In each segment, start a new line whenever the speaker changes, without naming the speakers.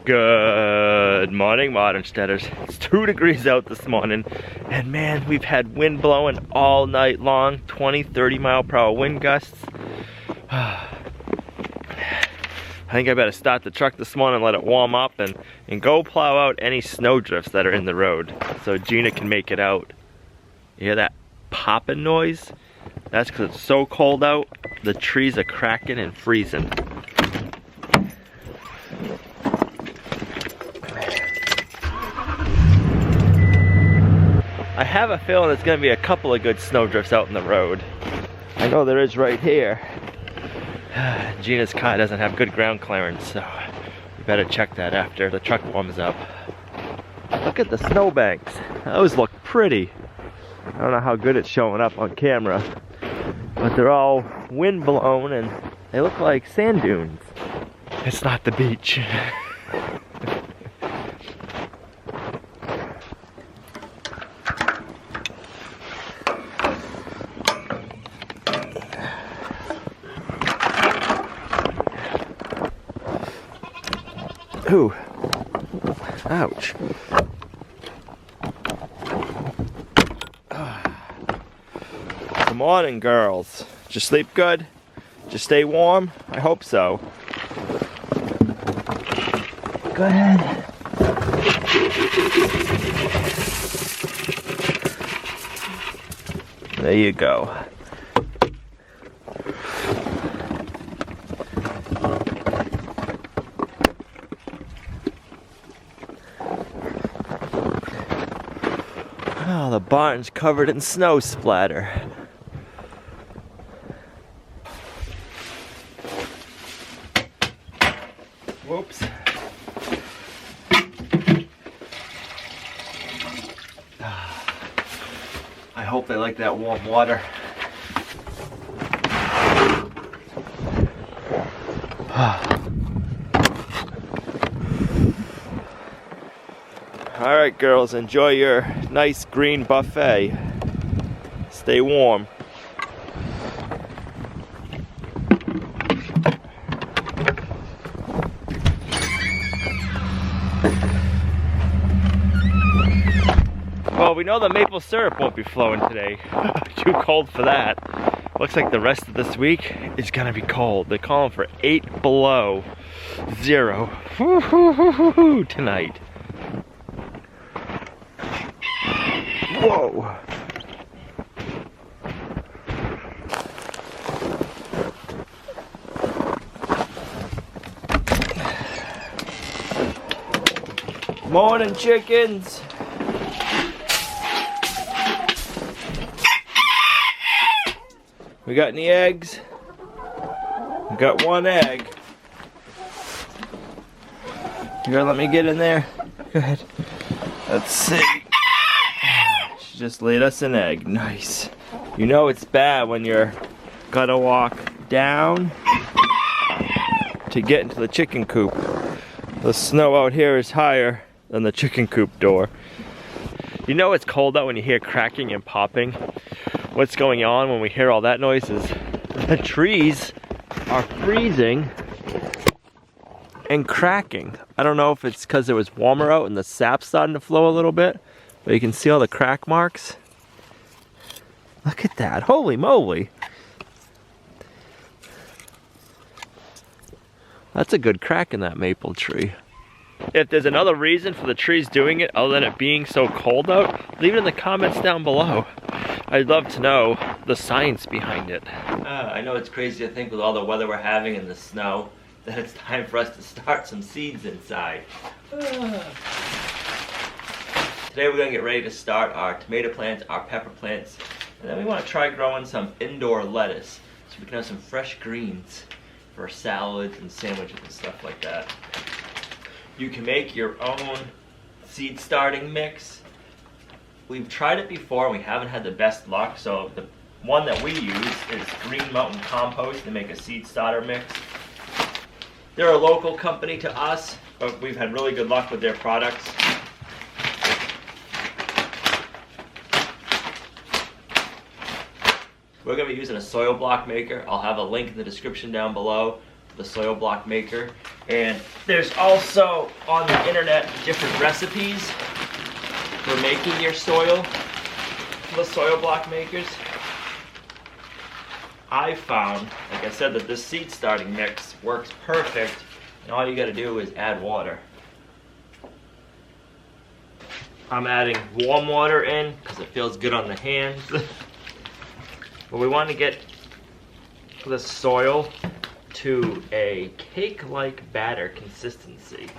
Good morning, Modern Steaders. It's 2 degrees out this morning, and man, we've had wind blowing all night long, 20-30 mile per hour wind gusts. I think I better start the truck this morning and let it warm up and go plow out any snow drifts that are in the road so Gina can make it out. You hear that popping noise? That's because it's so cold out, the trees are cracking and freezing. I have a feeling there's going to be a couple of good snowdrifts out in the road. I know there is right here. Gina's car doesn't have good ground clearance, so we better check that after the truck warms up. Look at the snowbanks. Those look pretty. I don't know how good it's showing up on camera, but they're all wind blown and they look like sand dunes. It's not the beach. Ooh, ouch. Good morning, girls. Did you sleep good? Did you stay warm? I hope so. Go ahead. There you go. Oh, the barn's covered in snow splatter. Whoops. I hope they like that warm water. All right, girls, enjoy your nice green buffet. Stay warm. Well, we know the maple syrup won't be flowing today. Too cold for that. Looks like the rest of this week is gonna be cold. They're calling for 8 below 0 tonight. Whoa. Morning, chickens. We got any eggs? We got 1 egg. You gonna let me get in there? Go ahead. Let's see. She just laid us an egg. Nice. You know it's bad when you're gotta walk down to get into the chicken coop. The snow out here is higher than the chicken coop door. You know it's cold out when you hear cracking and popping. What's going on when we hear all that noise is the trees are freezing and cracking. I don't know if it's because it was warmer out and the sap's starting to flow a little bit, but you can see all the crack marks. Look at that, holy moly. That's a good crack in that maple tree. If there's another reason for the trees doing it other than it being so cold out, leave it in the comments down below. I'd love to know the science behind it. I know it's crazy to think with all the weather we're having and the snow that it's time for us to start some seeds inside. Today we're gonna get ready to start our tomato plants, our pepper plants, and then we want to try growing some indoor lettuce so we can have some fresh greens for salads and sandwiches and stuff like that. You can make your own seed starting mix. We've tried it before and we haven't had the best luck, so the one that we use is Green Mountain Compost to make a seed starter mix. They're a local company to us, but we've had really good luck with their products. We're going to be using a soil block maker. I'll have a link in the description down below for the soil block maker. And there's also on the internet different recipes for making your soil, the soil block makers. I found, like I said, that this seed starting mix works perfect, and all you gotta do is add water. I'm adding warm water in because it feels good on the hands. But we want to get the soil to a cake-like batter consistency.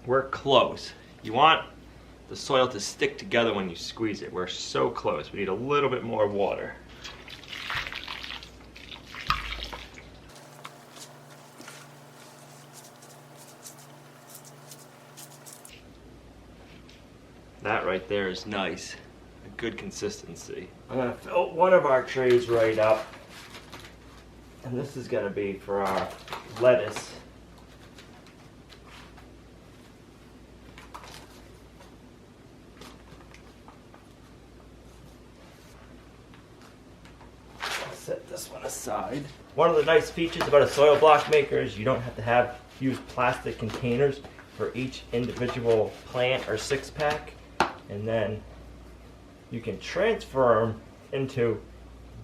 We're close. You want the soil to stick together when you squeeze it. We're so close. We need a little bit more water. That right there is nice. A good consistency. I'm gonna fill one of our trays right up. And this is gonna be for our lettuce. Set this one aside. One of the nice features about a soil block maker is you don't have to use plastic containers for each individual plant or 6-pack, and then you can transfer them into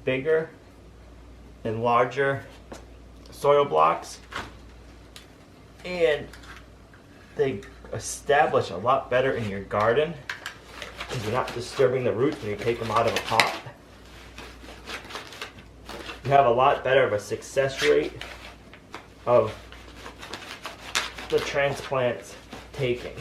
bigger and larger soil blocks, and they establish a lot better in your garden because you're not disturbing the roots when you take them out of a pot. You have a lot better of a success rate of the transplants taking.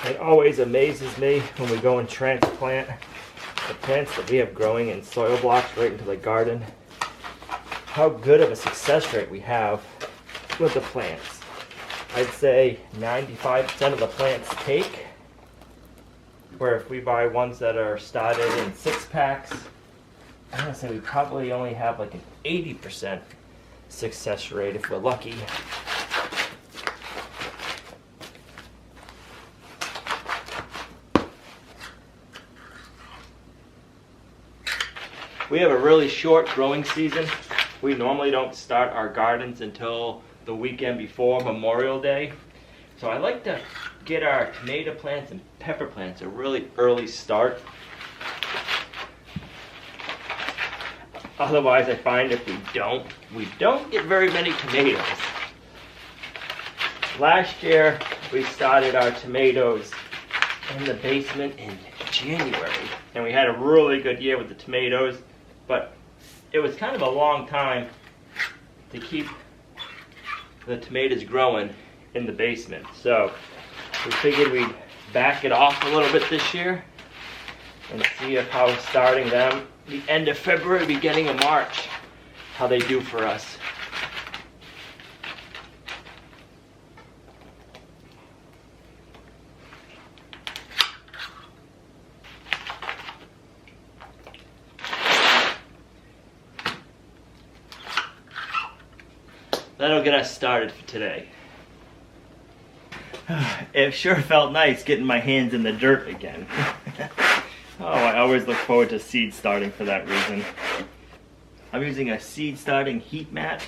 It always amazes me when we go and transplant the plants that we have growing in soil blocks right into the garden, how good of a success rate we have with the plants. I'd say 95% of the plants take, where if we buy ones that are started in 6-packs, I'm gonna say we probably only have like an 80% success rate if we're lucky. We have a really short growing season. We normally don't start our gardens until the weekend before Memorial Day. So I like to get our tomato plants and pepper plants a really early start. Otherwise, I find if we don't get very many tomatoes. Last year, we started our tomatoes in the basement in January, and we had a really good year with the tomatoes. But it was kind of a long time to keep the tomatoes growing in the basement. So we figured we'd back it off a little bit this year and see if how starting them the end of February, beginning of March, how they do for us. That'll get us started for today. It sure felt nice getting my hands in the dirt again. Oh, I always look forward to seed starting for that reason. I'm using a seed starting heat mat.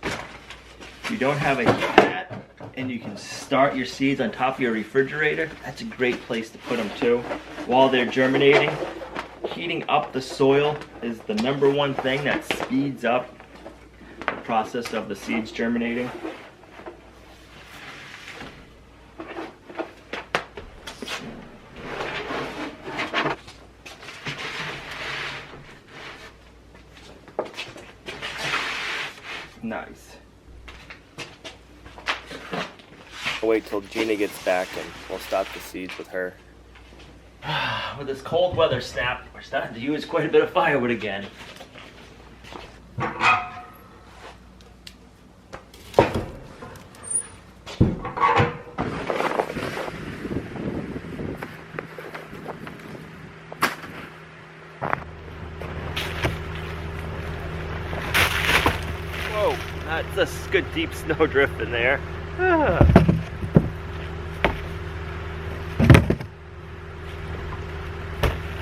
If you don't have a heat mat and you can start your seeds on top of your refrigerator, that's a great place to put them too. While they're germinating, heating up the soil is the #1 thing that speeds up process of the seeds germinating. Nice. I'll wait till Gina gets back and we'll stop the seeds with her. With this cold weather snap, we're starting to use quite a bit of firewood again. Whoa, that's a good deep snowdrift in there.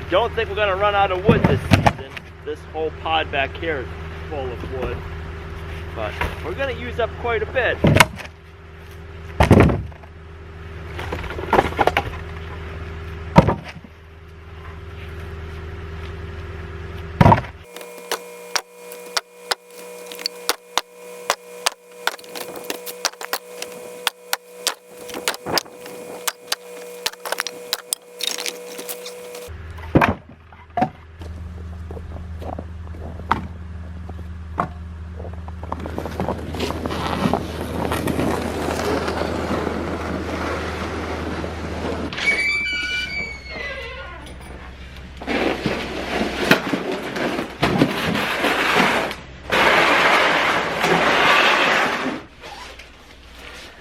Don't think we're gonna run out of wood this season. This whole pod back here is full of wood, but we're gonna use up quite a bit.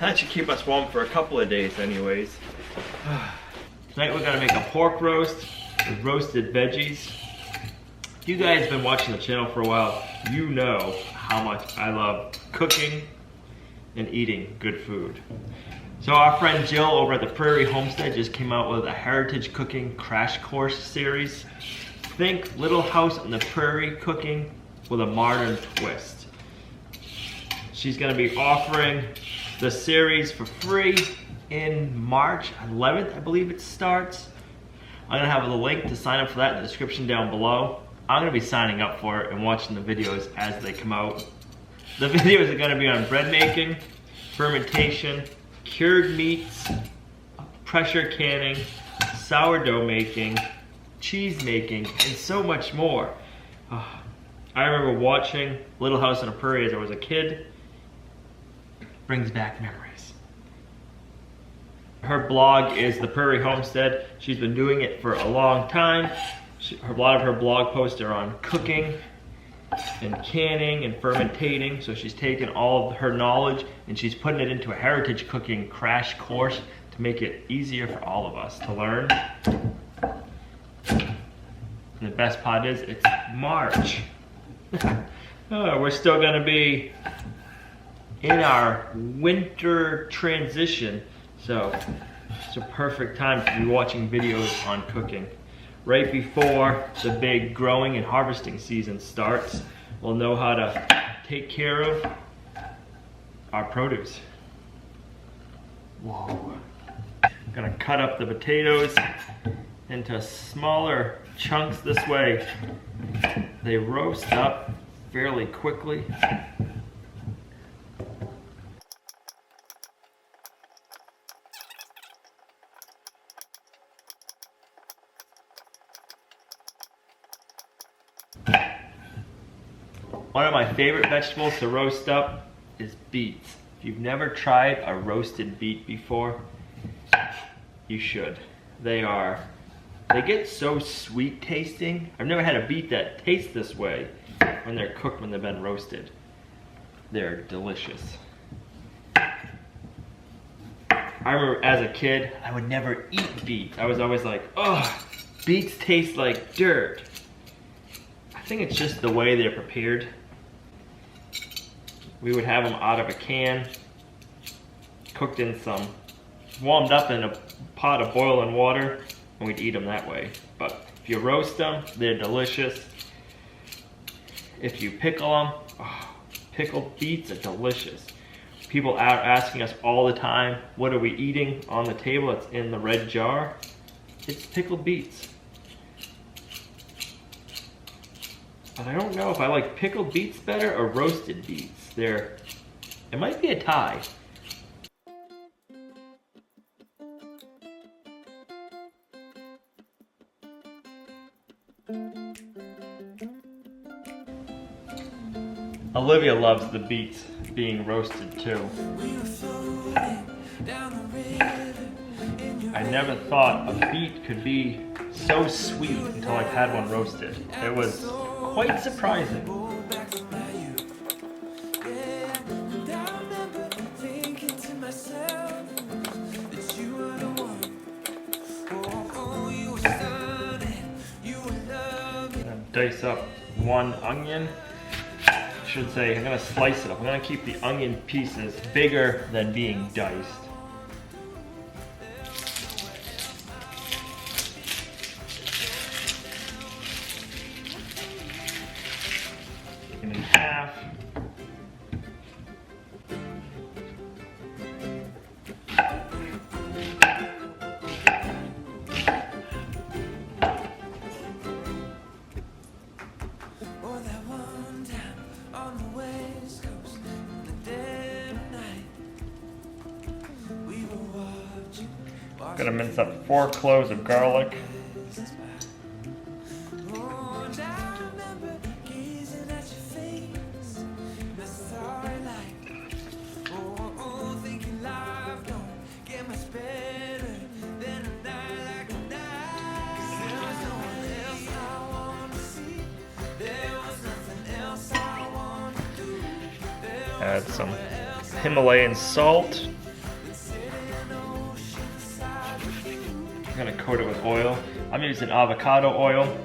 That should keep us warm for a couple of days anyways. Tonight we're gonna make a pork roast with roasted veggies. If you guys have been watching the channel for a while, you know how much I love cooking and eating good food. So our friend Jill over at the Prairie Homestead just came out with a heritage cooking crash course series. Think Little House on the Prairie cooking with a modern twist. She's gonna be offering the series for free in March 11th, I believe it starts. I'm gonna have the link to sign up for that in the description down below. I'm gonna be signing up for it and watching the videos as they come out. The videos are gonna be on bread making, fermentation, cured meats, pressure canning, sourdough making, cheese making, and so much more. I remember watching Little House on the Prairie as I was a kid. Brings back memories. Her blog is the Prairie Homestead. She's been doing it for a long time. A lot of her blog posts are on cooking and canning and fermentating. So she's taken all of her knowledge and she's putting it into a heritage cooking crash course to make it easier for all of us to learn. And the best part is it's March. We're still gonna be in our winter transition, so it's a perfect time to be watching videos on cooking. Right before the big growing and harvesting season starts, we'll know how to take care of our produce. Whoa. I'm gonna cut up the potatoes into smaller chunks this way. They roast up fairly quickly. One of my favorite vegetables to roast up is beets. If you've never tried a roasted beet before, you should. They get so sweet tasting. I've never had a beet that tastes this way when they're cooked, when they've been roasted. They're delicious. I remember as a kid, I would never eat beets. I was always like, oh, beets taste like dirt. I think it's just the way they're prepared. We would have them out of a can, cooked in warmed up in a pot of boiling water, and we'd eat them that way. But if you roast them, they're delicious. If you pickle them, pickled beets are delicious. People are asking us all the time, what are we eating on the table that's in the red jar? It's pickled beets. But I don't know if I like pickled beets better or roasted beets. It might be a tie. Olivia loves the beets being roasted too. I never thought a beet could be so sweet until I've had one roasted. It was quite surprising. Dice up one onion. I should say, I'm gonna slice it up. I'm gonna keep the onion pieces bigger than being diced. In half. Gonna mince up 4 cloves of garlic. Add some Himalayan salt. I'm gonna coat it with oil. I'm using avocado oil.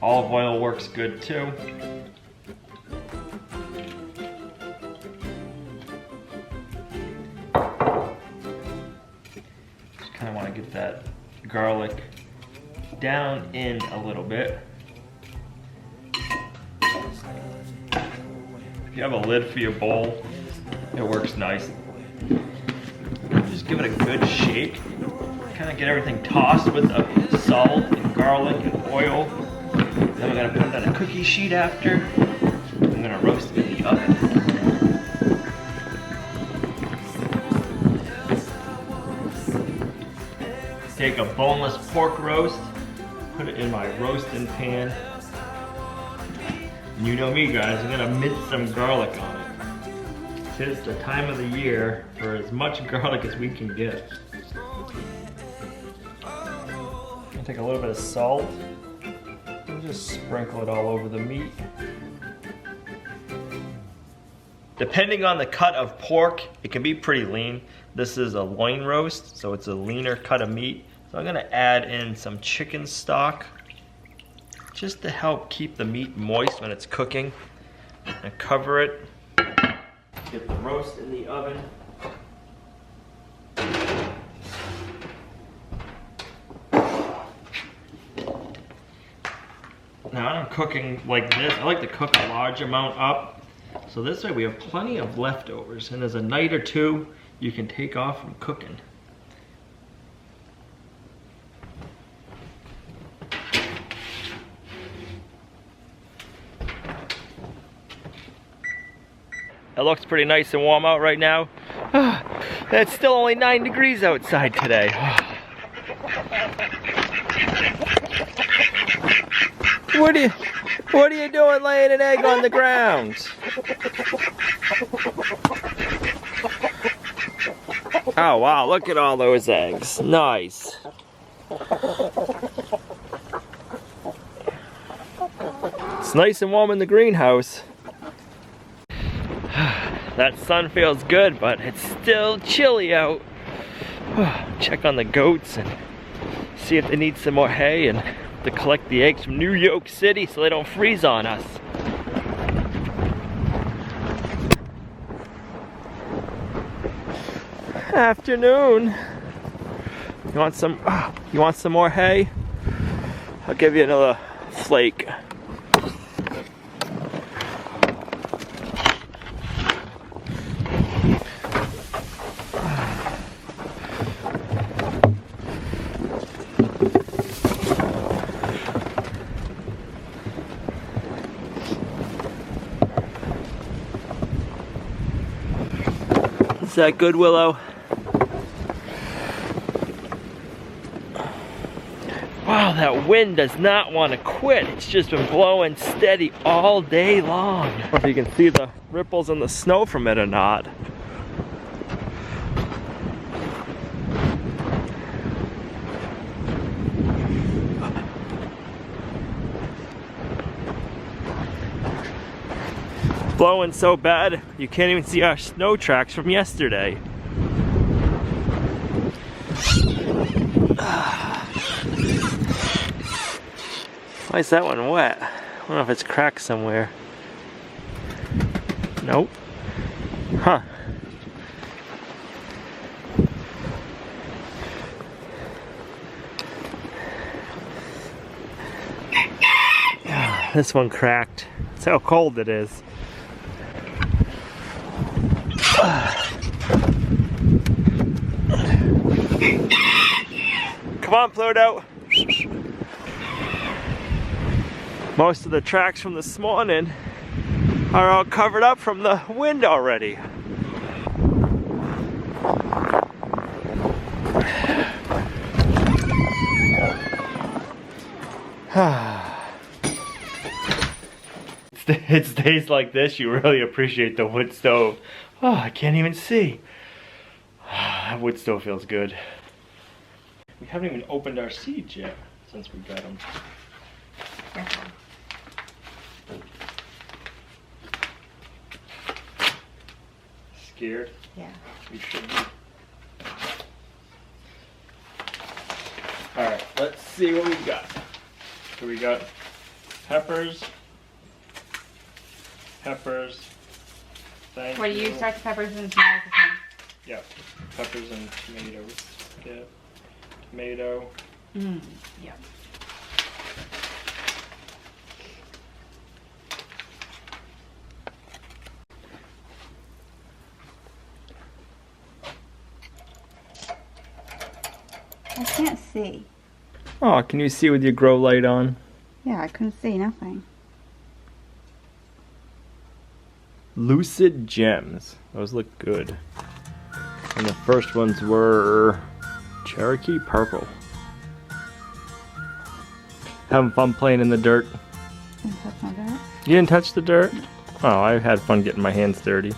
Olive oil works good too. Just kind of want to get that garlic down in a little bit. If you have a lid for your bowl, it works nice. Just give it a good shake. Kind of get everything tossed with the salt and garlic and oil. Then we're gonna put it on a cookie sheet after. I'm gonna roast it in the oven. Take a boneless pork roast, put it in my roasting pan. And you know me, guys, I'm gonna mince some garlic on it. Tis the time of the year for as much garlic as we can get. Take a little bit of salt and just sprinkle it all over the meat. Depending on the cut of pork, it can be pretty lean. This is a loin roast, so it's a leaner cut of meat. So I'm gonna add in some chicken stock just to help keep the meat moist when it's cooking. And cover it. Get the roast in the oven. Now I'm cooking like this. I like to cook a large amount up. So this way we have plenty of leftovers. And there's a night or two you can take off from cooking. It looks pretty nice and warm out right now. It's still only 9 degrees outside today. What are you doing laying an egg on the ground? Oh wow, look at all those eggs. Nice. It's nice and warm in the greenhouse. That sun feels good, but it's still chilly out. Check on the goats and see if they need some more hay, and to collect the eggs from New York City so they don't freeze on us. Afternoon. You want some more hay? I'll give you another flake. Is that good, Willow? Wow, that wind does not want to quit. It's just been blowing steady all day long. I don't know if you can see the ripples in the snow from it or not. blowing so bad you can't even see our snow tracks from yesterday. Why is that one wet? I don't know if it's cracked somewhere. Nope. Huh. This one cracked. That's how cold it is. Come on, Pluto. Most of the tracks from this morning are all covered up from the wind already. It's days like this you really appreciate the wood stove. Oh, I can't even see. That wood stove feels good. We haven't even opened our seeds yet since we got them. Scared?
Yeah.
You should be. Alright, let's see what we got. So we got peppers. Peppers. Thank you.
What do you start the peppers and tomatoes?
Yeah, peppers and tomatoes. Yeah. Tomato.
Yeah. I can't see.
Oh, can you see with your grow light on?
Yeah, I couldn't see nothing.
Lucid Gems. Those look good. And the first ones were Cherokee Purple. Having fun playing in the dirt.
Didn't touch my dirt.
You didn't touch the dirt? Oh, I had fun getting my hands dirty.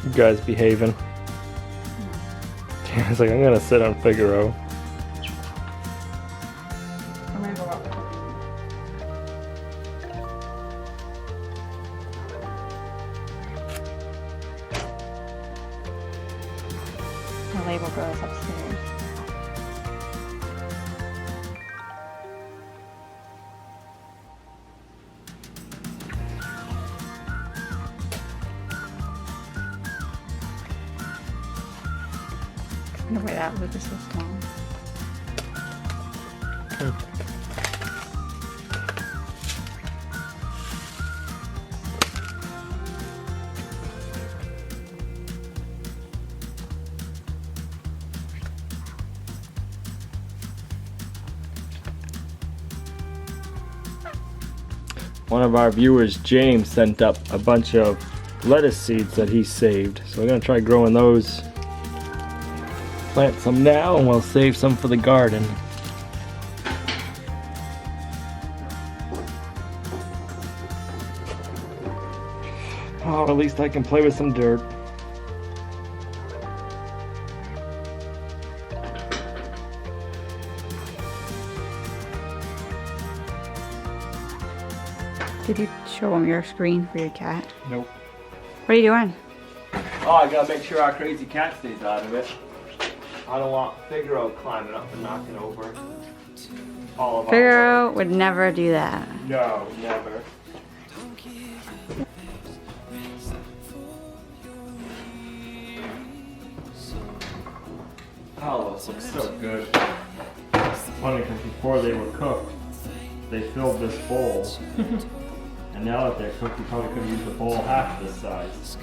You guys behaving. It's like, I'm gonna sit on Figaro.
I'm gonna go up. The label goes upstairs. No way that loop is so small.
One of our viewers, James, sent up a bunch of lettuce seeds that he saved. So we're gonna try growing those. Plant some now and we'll save some for the garden. Oh, at least I can play with some dirt.
Did you show him your screen for your cat?
Nope.
What are you doing?
Oh, I gotta make sure our crazy cat stays out of it. I don't want Figaro climbing up and knocking over all of our
Figaro would never do that.
No, never. Oh, those look so good. It's funny because before they were cooked, they filled this bowl. And now that they're cooked, you probably could use the bowl half this size.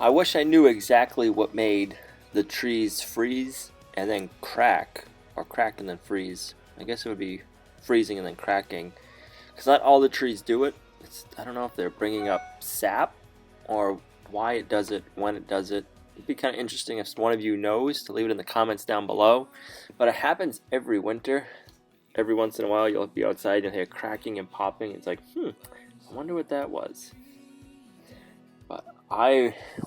I wish I knew exactly what made the trees freeze and then crack, or crack and then freeze. I guess it would be freezing and then cracking, because not all the trees do it. I don't know if they're bringing up sap or why it does it, when it does it. It'd be kind of interesting if one of you knows to leave it in the comments down below. But it happens every winter. Every once in a while you'll be outside and you'll hear cracking and popping. It's like, I wonder what that was. But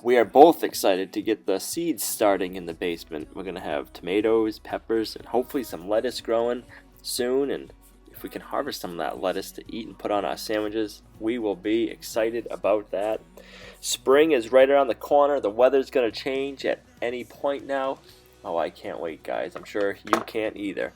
we are both excited to get the seeds starting in the basement. We're going to have tomatoes, peppers, and hopefully some lettuce growing soon. And if we can harvest some of that lettuce to eat and put on our sandwiches, we will be excited about that. Spring is right around the corner. The weather's going to change at any point now. Oh, I can't wait, guys. I'm sure you can't either.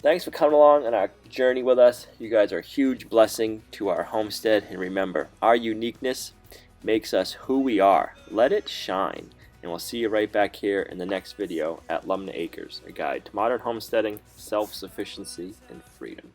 Thanks for coming along on our journey with us. You guys are a huge blessing to our homestead. And remember, our uniqueness makes us who we are. Let it shine. And we'll see you right back here in the next video at Lumnah Acres, a guide to modern homesteading, self-sufficiency, and freedom.